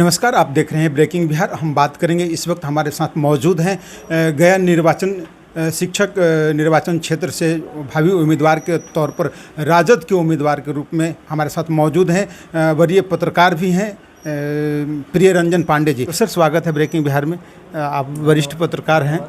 नमस्कार, आप देख रहे हैं ब्रेकिंग बिहार। हम बात करेंगे, इस वक्त हमारे साथ मौजूद हैं गया शिक्षक निर्वाचन क्षेत्र से भावी उम्मीदवार के तौर पर राजद के उम्मीदवार के रूप में हमारे साथ मौजूद हैं वरीय पत्रकार भी हैं प्रिय रंजन पांडे जी। तो सर, स्वागत है ब्रेकिंग बिहार में। आप वरिष्ठ पत्रकार हैं,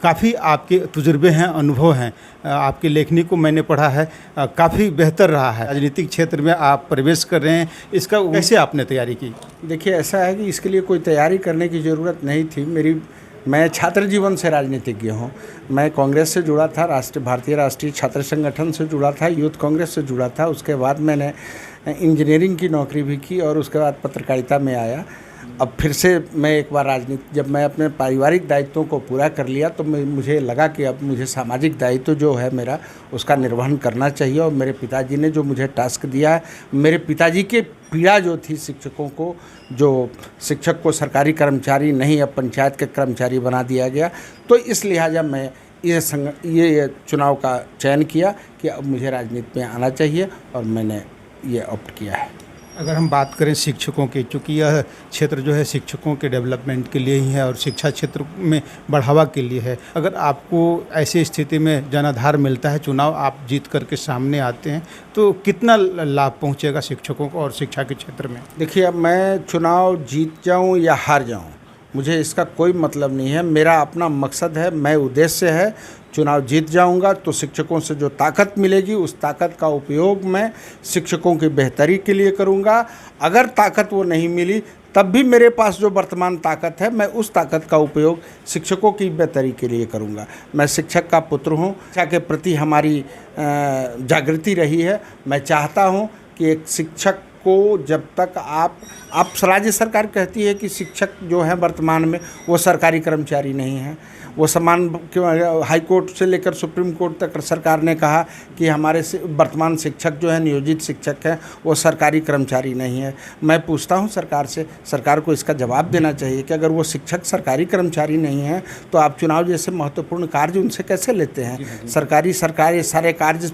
काफ़ी आपके तजुर्बे हैं, अनुभव हैं। आपकी लेखनी को मैंने पढ़ा है, काफ़ी बेहतर रहा है। राजनीतिक क्षेत्र में आप प्रवेश कर रहे हैं, इसका कैसे आपने तैयारी की? देखिए, ऐसा है कि इसके लिए कोई तैयारी करने की ज़रूरत नहीं थी। मैं छात्र जीवन से राजनीतिज्ञ हूँ। मैं कांग्रेस से जुड़ा था, भारतीय राष्ट्रीय छात्र संगठन से जुड़ा था, यूथ कांग्रेस से जुड़ा था। उसके बाद मैंने इंजीनियरिंग की नौकरी भी की और उसके बाद पत्रकारिता में आया। अब फिर से मैं एक बार राजनीति, जब मैं अपने पारिवारिक दायित्वों को पूरा कर लिया तो मुझे लगा कि अब मुझे सामाजिक दायित्व जो है मेरा, उसका निर्वहन करना चाहिए। और मेरे पिताजी ने जो मुझे टास्क दिया है, मेरे पिताजी के पीड़ा जो थी शिक्षकों को, जो शिक्षक को सरकारी कर्मचारी नहीं, अब पंचायत के कर्मचारी बना दिया गया, तो इस लिहाजा मैं ये चुनाव का चयन किया कि अब मुझे राजनीति में आना चाहिए और मैंने ये ऑप्ट किया है। अगर हम बात करें शिक्षकों की, चूँकि यह क्षेत्र जो है शिक्षकों के डेवलपमेंट के लिए ही है और शिक्षा क्षेत्र में बढ़ावा के लिए है, अगर आपको ऐसी स्थिति में जनाधार मिलता है, चुनाव आप जीत करके सामने आते हैं, तो कितना लाभ पहुंचेगा शिक्षकों को और शिक्षा के क्षेत्र में? देखिए, अब मैं चुनाव जीत जाऊं या हार जाऊं, मुझे इसका कोई मतलब नहीं है। मेरा अपना मकसद है, मैं उद्देश्य है, चुनाव जीत जाऊंगा तो शिक्षकों से जो ताकत मिलेगी उस ताकत का उपयोग मैं शिक्षकों की बेहतरी के लिए करूंगा। अगर ताकत वो नहीं मिली तब भी मेरे पास जो वर्तमान ताकत है, मैं उस ताकत का उपयोग शिक्षकों की बेहतरी के लिए करूंगा। मैं शिक्षक का पुत्र हूं, शिक्षा के प्रति हमारी जागृति रही है। मैं चाहता हूं कि एक शिक्षक को, जब तक आप राज्य सरकार कहती है कि शिक्षक जो है वर्तमान में वो सरकारी कर्मचारी नहीं है, वो समान, हाई कोर्ट से लेकर सुप्रीम कोर्ट तक सरकार ने कहा कि हमारे वर्तमान शिक्षक जो है, नियोजित शिक्षक हैं, वो सरकारी कर्मचारी नहीं है। मैं पूछता हूं सरकार से, सरकार को इसका जवाब देना चाहिए कि अगर वो शिक्षक सरकारी कर्मचारी नहीं हैं तो आप चुनाव जैसे महत्वपूर्ण कार्य उनसे कैसे लेते हैं? सरकारी सारे कार्य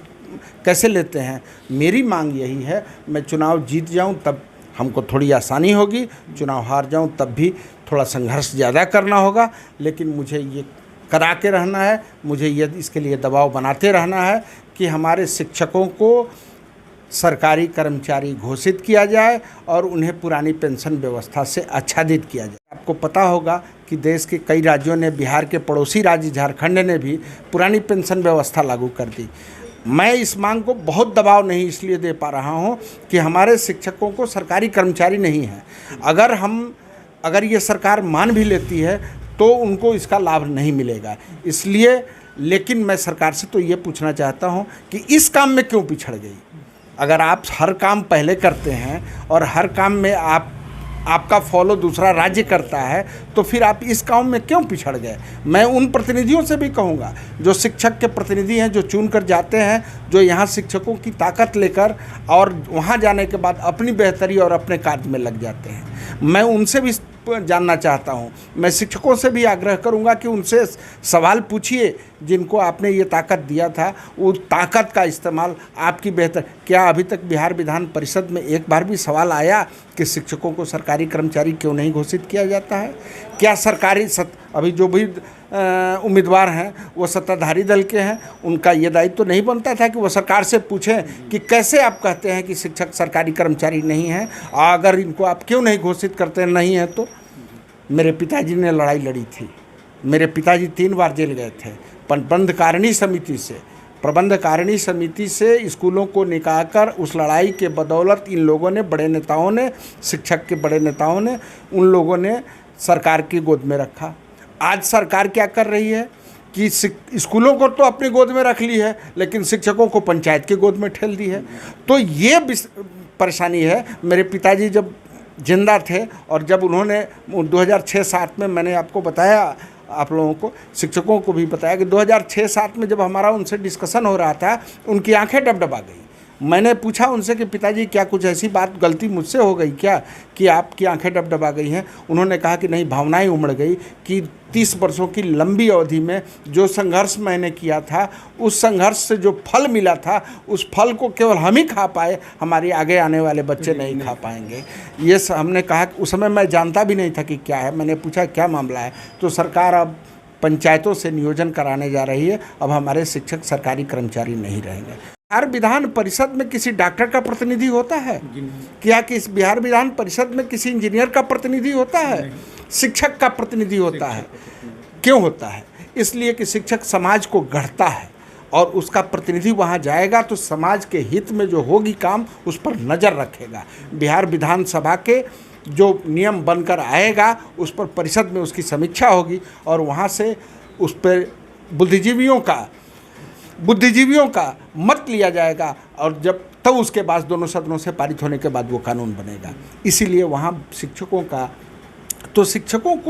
कैसे लेते हैं? मेरी मांग यही है, मैं चुनाव जीत जाऊं तब हमको थोड़ी आसानी होगी, चुनाव हार जाऊं तब भी थोड़ा संघर्ष ज़्यादा करना होगा, लेकिन मुझे ये करा के रहना है, मुझे ये इसके लिए दबाव बनाते रहना है कि हमारे शिक्षकों को सरकारी कर्मचारी घोषित किया जाए और उन्हें पुरानी पेंशन व्यवस्था से आच्छादित किया जाए। आपको पता होगा कि देश के कई राज्यों ने, बिहार के पड़ोसी राज्य झारखंड ने भी पुरानी पेंशन व्यवस्था लागू कर दी। मैं इस मांग को बहुत दबाव नहीं इसलिए दे पा रहा हूं कि हमारे शिक्षकों को सरकारी कर्मचारी नहीं है। अगर ये सरकार मान भी लेती है तो उनको इसका लाभ नहीं मिलेगा। इसलिए, लेकिन मैं सरकार से तो ये पूछना चाहता हूं कि इस काम में क्यों पिछड़ गई? अगर आप हर काम पहले करते हैं और हर काम में आपका फॉलो दूसरा राज्य करता है, तो फिर आप इस काम में क्यों पिछड़ गए? मैं उन प्रतिनिधियों से भी कहूँगा जो शिक्षक के प्रतिनिधि हैं, जो चुन कर जाते हैं, जो यहाँ शिक्षकों की ताकत लेकर और वहाँ जाने के बाद अपनी बेहतरी और अपने कार्य में लग जाते हैं। मैं उनसे भी जानना चाहता हूँ। मैं शिक्षकों से भी आग्रह करूँगा कि उनसे सवाल पूछिए, जिनको आपने ये ताकत दिया था, वो ताकत का इस्तेमाल आपकी बेहतर। क्या अभी तक बिहार विधान परिषद में एक बार भी सवाल आया कि शिक्षकों को सरकारी कर्मचारी क्यों नहीं घोषित किया जाता है? क्या अभी जो भी उम्मीदवार हैं वो सत्ताधारी दल के हैं, उनका ये दायित्व तो नहीं बनता था कि वो सरकार से पूछें कि कैसे आप कहते हैं कि शिक्षक सरकारी कर्मचारी नहीं हैं, अगर इनको आप क्यों नहीं घोषित करते नहीं हैं? तो मेरे पिताजी ने लड़ाई लड़ी थी। मेरे पिताजी 3 बार जेल गए थे। प्रबंध कारिणी समिति से स्कूलों को निकालकर उस लड़ाई के बदौलत इन लोगों ने, बड़े नेताओं ने, शिक्षक के बड़े नेताओं ने, उन लोगों ने सरकार की गोद में रखा। आज सरकार क्या कर रही है कि स्कूलों को तो अपनी गोद में रख ली है, लेकिन शिक्षकों को पंचायत की गोद में ठेल दी है। तो ये परेशानी है। मेरे पिताजी जब जिंदा थे और जब उन्होंने 2006-07 में, मैंने आपको बताया, आप लोगों को, शिक्षकों को भी बताया कि 2006-07 में जब हमारा उनसे डिस्कशन हो रहा था, उनकी आंखें डबडबा गई। मैंने पूछा उनसे कि पिताजी क्या कुछ ऐसी बात गलती मुझसे हो गई क्या कि आपकी आंखें डबडबा गई हैं। उन्होंने कहा कि नहीं, भावनाएं उमड़ गई कि 30 वर्षों की लंबी अवधि में जो संघर्ष मैंने किया था, उस संघर्ष से जो फल मिला था, उस फल को केवल हम ही खा पाए, हमारे आगे आने वाले बच्चे नहीं खा पाएंगे। ये हमने कहा कि उस समय मैं जानता भी नहीं था कि क्या है। मैंने पूछा क्या मामला है, तो सरकार अब पंचायतों से नियोजन कराने जा रही है, अब हमारे शिक्षक सरकारी कर्मचारी नहीं रहेंगे। बिहार विधान परिषद में किसी डॉक्टर का प्रतिनिधि होता है क्या? कि इस बिहार विधान परिषद में किसी इंजीनियर का प्रतिनिधि होता है? शिक्षक का प्रतिनिधि होता है। क्यों होता है? इसलिए कि शिक्षक समाज को गढ़ता है और उसका प्रतिनिधि वहाँ जाएगा तो समाज के हित में जो होगी काम, उस पर नज़र रखेगा। बिहार विधानसभा के जो नियम बनकर आएगा उस पर परिषद में उसकी समीक्षा होगी और वहाँ से उस पर बुद्धिजीवियों का मत लिया जाएगा और जब तब उसके बाद दोनों सदनों से पारित होने के बाद वो कानून बनेगा। इसीलिए वहाँ शिक्षकों को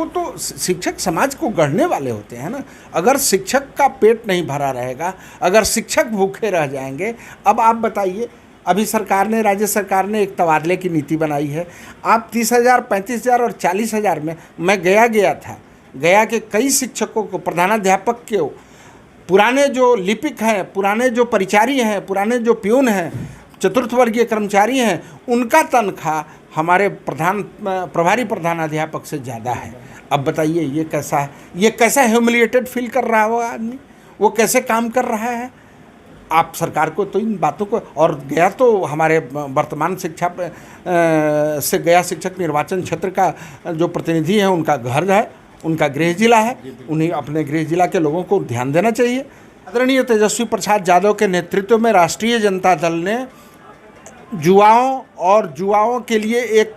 तो शिक्षक समाज को गढ़ने वाले होते हैं ना। अगर शिक्षक का पेट नहीं भरा रहेगा, अगर शिक्षक भूखे रह जाएंगे, अब आप बताइए, अभी राज्य सरकार ने एक तबादले की नीति बनाई है। आप 30,000, 35,000 और 40,000 में, मैं गया था, गया के कई शिक्षकों को, प्रधानाध्यापक के, पुराने जो लिपिक हैं, पुराने जो परिचारी हैं, पुराने जो प्यून हैं, चतुर्थ वर्गीय कर्मचारी हैं, उनका तनख्वाह हमारे प्रभारी प्रधानाध्यापक से ज़्यादा है। अब बताइए ये कैसा है? ये कैसा ह्यूमिलिएटेड फील कर रहा होगा आदमी, वो कैसे काम कर रहा है? आप सरकार को तो इन बातों को, और गया तो हमारे वर्तमान से गया शिक्षक निर्वाचन क्षेत्र का जो प्रतिनिधि है, उनका घर है, उनका गृह जिला है, उन्हें अपने गृह जिला के लोगों को ध्यान देना चाहिए। आदरणीय तेजस्वी प्रसाद यादव के नेतृत्व में राष्ट्रीय जनता दल ने युवाओं के लिए एक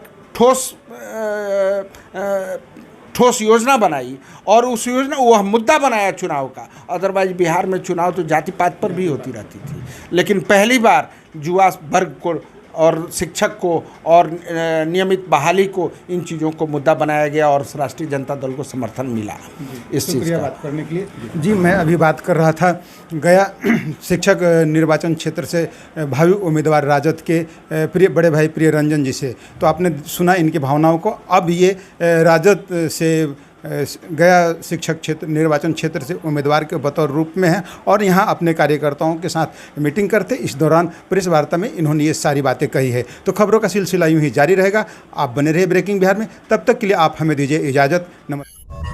ठोस योजना बनाई और उस योजना, वह मुद्दा बनाया चुनाव का। अदरवाइज बिहार में चुनाव तो जाति पात पर भी होती रहती थी, लेकिन पहली बार युवा वर्ग को और शिक्षक को और नियमित बहाली को, इन चीज़ों को मुद्दा बनाया गया और राष्ट्रीय जनता दल को समर्थन मिला इस चीज़ का। बात करने के लिए जी, मैं अभी बात कर रहा था गया शिक्षक निर्वाचन क्षेत्र से भावी उम्मीदवार राजद के बड़े भाई प्रिय रंजन जी से। तो आपने सुना इनकी भावनाओं को। अब ये राजद से गया शिक्षक क्षेत्र निर्वाचन क्षेत्र से उम्मीदवार के बतौर रूप में हैं और यहाँ अपने कार्यकर्ताओं के साथ मीटिंग करते। इस दौरान प्रेस वार्ता में इन्होंने ये सारी बातें कही है। तो खबरों का सिलसिला यूँ ही जारी रहेगा। आप बने रहे ब्रेकिंग बिहार में। तब तक के लिए आप हमें दीजिए इजाज़त। नमस्कार।